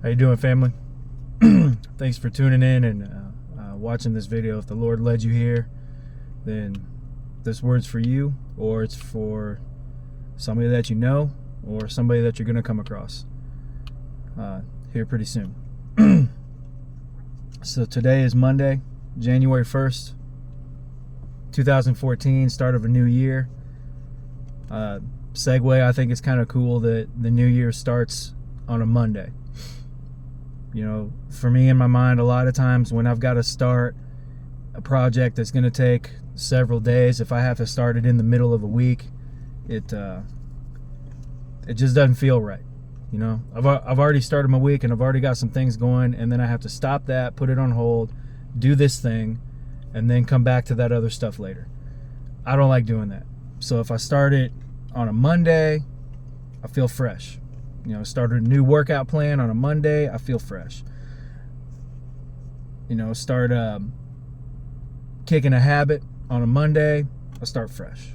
How you doing, family? Thanks for tuning in and watching this video. If the Lord led you here, then this word's for you, or it's for somebody that you know, or somebody that you're going to come across here pretty soon. So today is Monday, January 1st, 2014, start of a new year. Segue, I think it's kind of cool that the new year starts on a Monday. You know, for me, in my mind, a lot of times when I've got to start a project that's going to take several days, if I have to start it in the middle of a week, it just doesn't feel right. You know, I've already started my week and I've already got some things going, and then I have to stop that, put it on hold, do this thing, and then come back to that other stuff later. I don't like doing that. So if I start it on a Monday, I feel fresh. You know, started a new workout plan on a Monday, I feel fresh. You know, start kicking a habit on a Monday, I start fresh.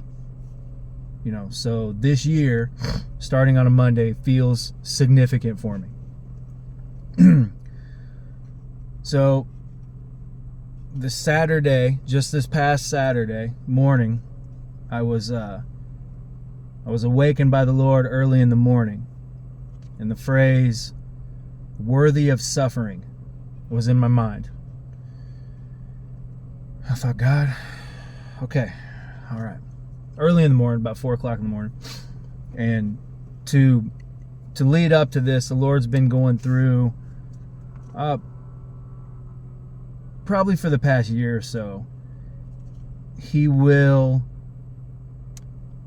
You know, so this year, starting on a Monday feels significant for me. So, just this past Saturday morning, I was awakened by the Lord early in the morning. And the phrase, worthy of suffering, was in my mind. I thought, God, okay, all right. Early in the morning, about 4 o'clock in the morning. And to lead up to this, the Lord's been going through, probably for the past year or so, He will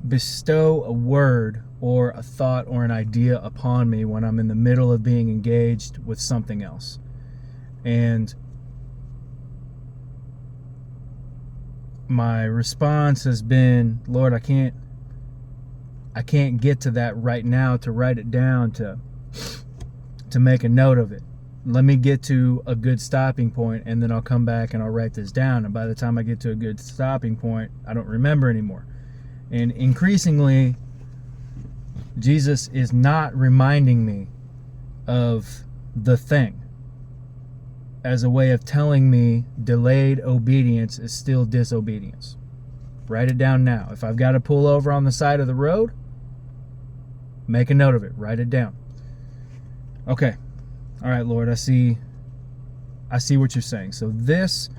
bestow a word or a thought or an idea upon me when I'm in the middle of being engaged with something else. And my response has been, Lord, I can't get to that right now to write it down, to make a note of it. Let me get to a good stopping point, and then I'll come back and I'll write this down. And by the time I get to a good stopping point, I don't remember anymore. And increasingly, Jesus is not reminding me of the thing as a way of telling me delayed obedience is still disobedience. Write it down now. If I've got to pull over on the side of the road, make a note of it. Write it down. Okay. All right, Lord, I see what you're saying. So this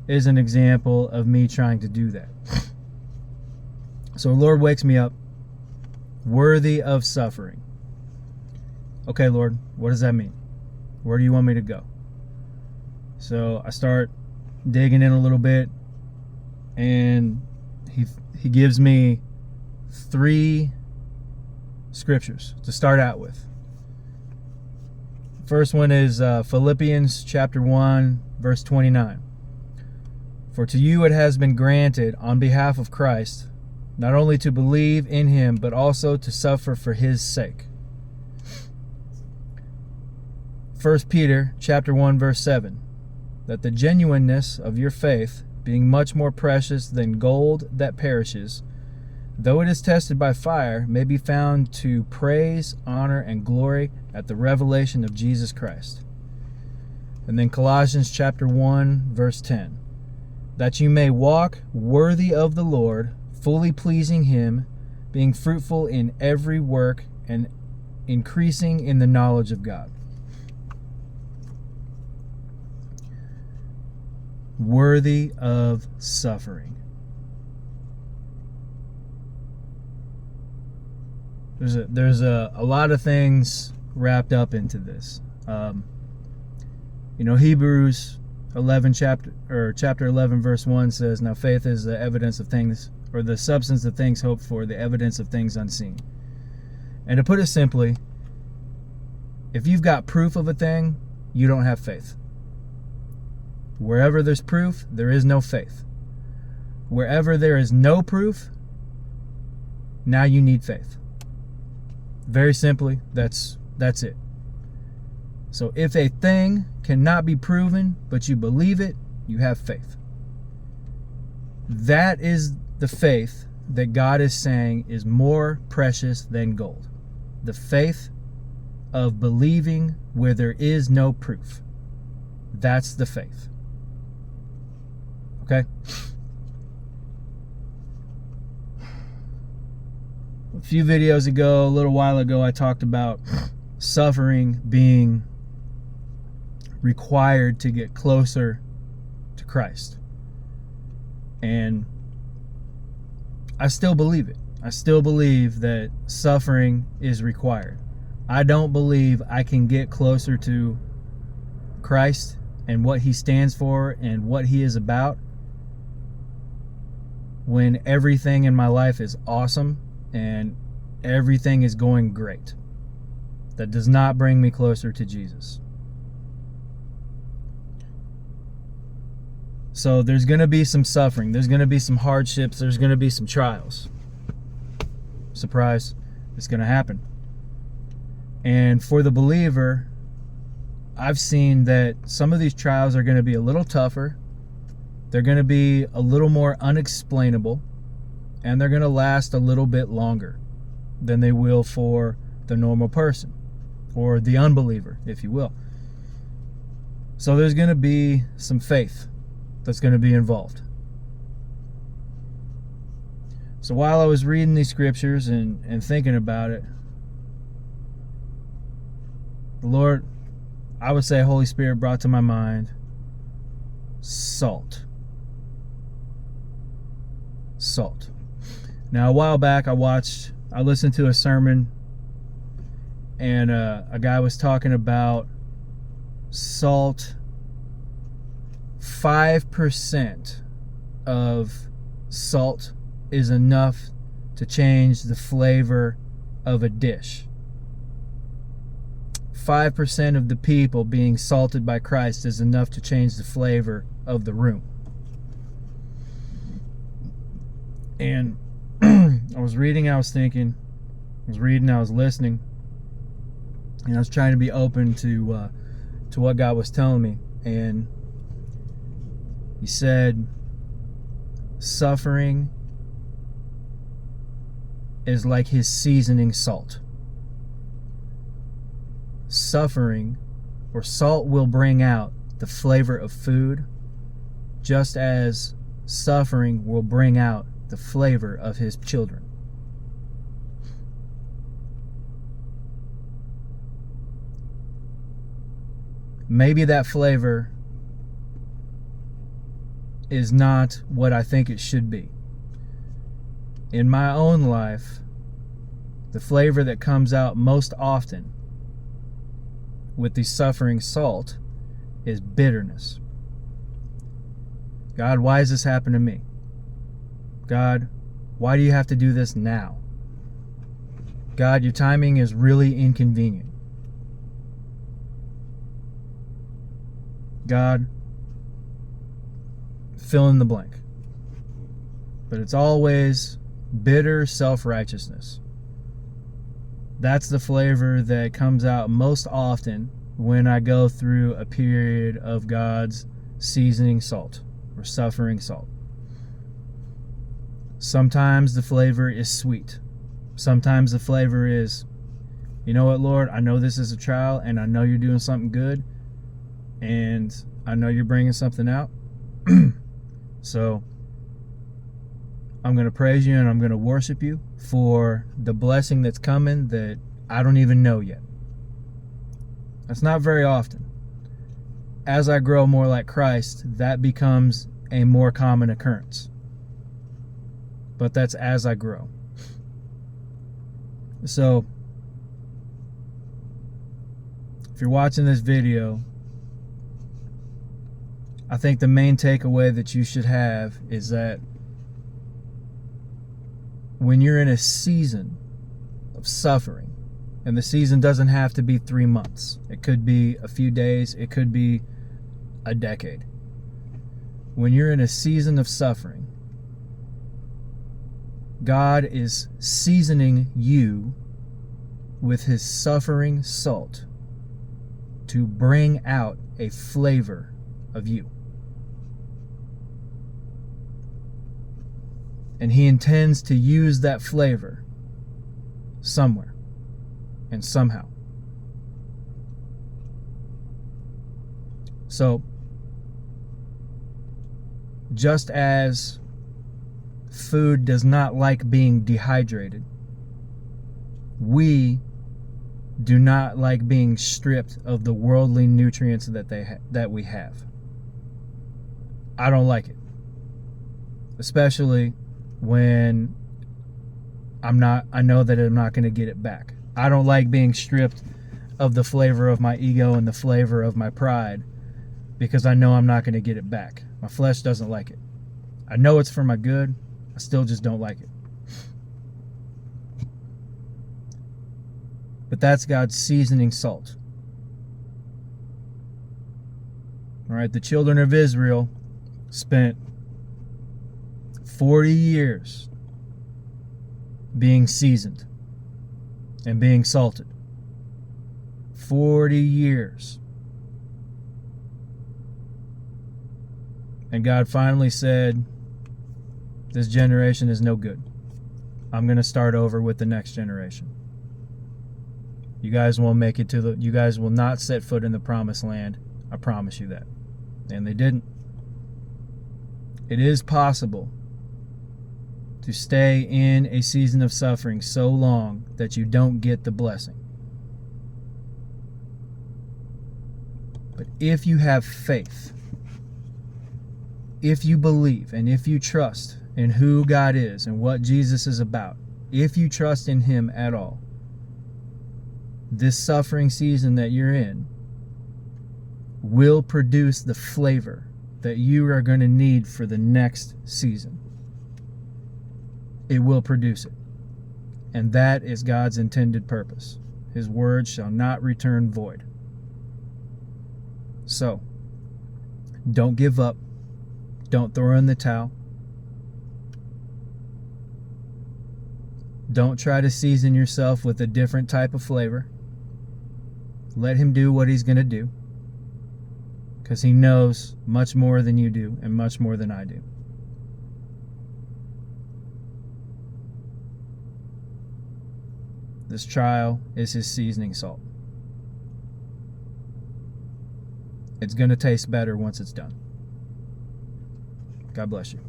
is an example of me trying to do that. So the Lord wakes me up, worthy of suffering. Okay, Lord, what does that mean? Where do you want me to go? So I start digging in a little bit, and he gives me 3 scriptures to start out with. First one is Philippians chapter 1, verse 29. For to you it has been granted on behalf of Christ, not only to believe in him, but also to suffer for his sake. 1 Peter chapter 1, verse 7. That the genuineness of your faith, being much more precious than gold that perishes, though it is tested by fire, may be found to praise, honor, and glory at the revelation of Jesus Christ. And then Colossians chapter 1, verse 10. That you may walk worthy of the Lord, fully pleasing him, being fruitful in every work and increasing in the knowledge of God. Worthy of suffering. There's a lot of things wrapped up into this. You know, Hebrews 11 chapter 11 verse 1 says, now faith is the evidence of things, or the substance of things hoped for, the evidence of things unseen. And to put it simply, if you've got proof of a thing, you don't have faith. Wherever there's proof, there is no faith. Wherever there is no proof, now you need faith. Very simply, that's it. So if a thing cannot be proven, but you believe it, you have faith. That is the faith that God is saying is more precious than gold. The faith of believing where there is no proof. That's the faith. Okay? A few videos ago, a little while ago, I talked about suffering being required to get closer to Christ. And I still believe it. I still believe that suffering is required. I don't believe I can get closer to Christ and what he stands for and what he is about when everything in my life is awesome and everything is going great. That does not bring me closer to Jesus. So there's going to be some suffering. There's going to be some hardships. There's going to be some trials. Surprise, it's going to happen. And for the believer, I've seen that some of these trials are going to be a little tougher. They're going to be a little more unexplainable. And they're going to last a little bit longer than they will for the normal person or the unbeliever, if you will. So there's going to be some faith that's going to be involved. So while I was reading these scriptures and thinking about it, the Lord, I would say Holy Spirit brought to my mind salt. Salt. Now a while back I listened to a sermon and a guy was talking about salt. 5% of salt is enough to change the flavor of a dish. 5% of the people being salted by Christ is enough to change the flavor of the room. And I was reading, I was thinking, I was listening, and I was trying to be open to what God was telling me. And he said, suffering is like his seasoning salt. Suffering or salt will bring out the flavor of food, just as suffering will bring out the flavor of his children. Maybe that flavor is not what I think it should be. In my own life, the flavor that comes out most often with the suffering salt is bitterness. God, why has this happened to me? God, why do you have to do this now? God, your timing is really inconvenient. God, fill in the blank. But it's always bitter self-righteousness. That's the flavor that comes out most often when I go through a period of God's seasoning salt or suffering salt. Sometimes the flavor is sweet. Sometimes the flavor is, you know what, Lord, I know this is a trial and I know you're doing something good and I know you're bringing something out. So I'm going to praise you and I'm going to worship you for the blessing that's coming that I don't even know yet. That's not very often. As I grow more like Christ, that becomes a more common occurrence. But that's as I grow. So, if you're watching this video, I think the main takeaway that you should have is that when you're in a season of suffering, and the season doesn't have to be 3 months. It could be a few days. It could be a decade. When you're in a season of suffering, God is seasoning you with his suffering salt to bring out a flavor of you. And he intends to use that flavor somewhere and somehow. So, just as food does not like being dehydrated, we do not like being stripped of the worldly nutrients that we have. I don't like it, especially when I know that I'm not going to get it back. I don't like being stripped of the flavor of my ego and the flavor of my pride, because I know I'm not going to get it back. My flesh doesn't like it. I know it's for my good. I still just don't like it. But that's God's seasoning salt. All right, the children of Israel spent 40 years being seasoned and being salted. 40 years. And God finally said, this generation is no good. I'm going to start over with the next generation. You guys won't make it you guys will not set foot in the promised land. I promise you that. And they didn't. It is possible to stay in a season of suffering so long that you don't get the blessing. But if you have faith, if you believe, and if you trust in who God is and what Jesus is about, if you trust in Him at all, this suffering season that you're in will produce the flavor that you are going to need for the next season. It will produce it. And that is God's intended purpose. His word shall not return void. So, don't give up. Don't throw in the towel. Don't try to season yourself with a different type of flavor. Let Him do what He's going to do, because He knows much more than you do and much more than I do. This trial is His seasoning salt. It's going to taste better once it's done. God bless you.